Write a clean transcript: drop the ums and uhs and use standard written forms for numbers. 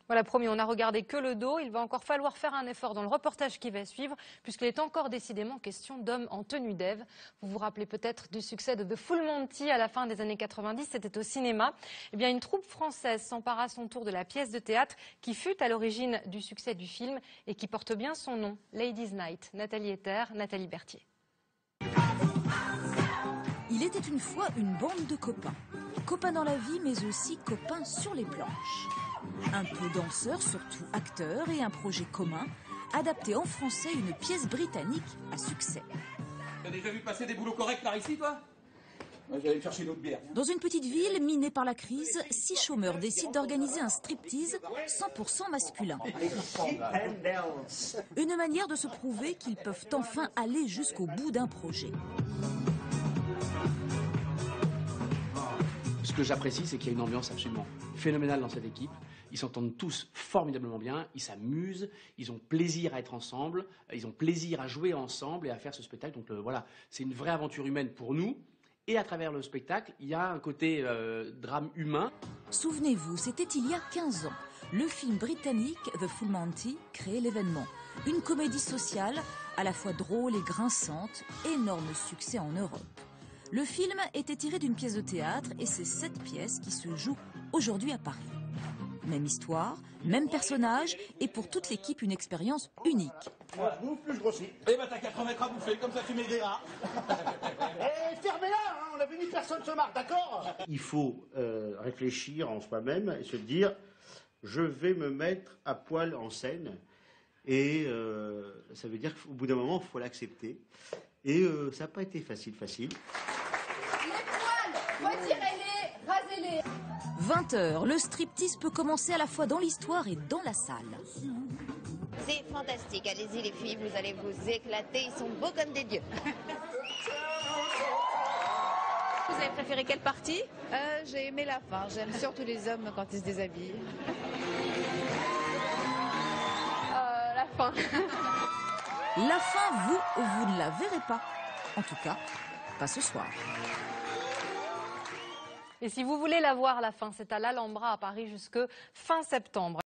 Voilà, promis, on n'a regardé que le dos. Il va encore falloir faire un effort dans le reportage qui va suivre, puisqu'il est encore décidément question d'hommes en tenue d'Ève. Vous vous rappelez peut-être du succès de The Full Monty à la fin des années 90, c'était au cinéma. Eh bien, une troupe française s'empare à son tour de la pièce de théâtre qui fut à l'origine du succès du film et qui porte bien son nom, Ladies Night. Nathalie Ether, Nathalie Berthier. Il était une fois une bande de copains. Copains dans la vie, mais aussi copains sur les planches. Un peu danseurs, surtout acteurs, et un projet commun, adapté en français une pièce britannique à succès. T'as déjà vu passer des boulots corrects par ici, toi? Moi, j'allais me chercher une autre bière. Dans une petite ville minée par la crise, 6 chômeurs décident d'organiser un striptease 100% masculin. Une manière de se prouver qu'ils peuvent enfin aller jusqu'au bout d'un projet. Ce que j'apprécie, c'est qu'il y a une ambiance absolument phénoménale dans cette équipe. Ils s'entendent tous formidablement bien, ils s'amusent, ils ont plaisir à être ensemble, ils ont plaisir à jouer ensemble et à faire ce spectacle. Donc voilà, c'est une vraie aventure humaine pour nous. Et à travers le spectacle, il y a un côté drame humain. Souvenez-vous, c'était il y a 15 ans. Le film britannique The Full Monty créait l'événement. Une comédie sociale, à la fois drôle et grinçante, énorme succès en Europe. Le film était tiré d'une pièce de théâtre et c'est cette pièce qui se joue aujourd'hui à Paris. Même histoire, même personnage et pour toute l'équipe une expérience unique. Moi je bouffe, plus je grossis. Eh ben t'as qu'à te remettre à bouffer, comme ça tu m'aideras. Eh, fermez-la, hein, on a vu 1000 personnes se marre, d'accord? Il faut réfléchir en soi-même et se dire, je vais me mettre à poil en scène. Et ça veut dire qu'au bout d'un moment, il faut l'accepter. Et ça n'a pas été facile. Les poils, retirez-les, rasez-les. 20h, le striptease peut commencer à la fois dans l'histoire et dans la salle. C'est fantastique, allez-y les filles, vous allez vous éclater, ils sont beaux comme des dieux. Vous avez préféré quelle partie? J'ai aimé la fin, j'aime surtout les hommes quand ils se déshabillent. La fin. La fin, vous ne la verrez pas. En tout cas, pas ce soir. Et si vous voulez la voir à la fin, c'est à l'Alhambra à Paris jusque fin septembre.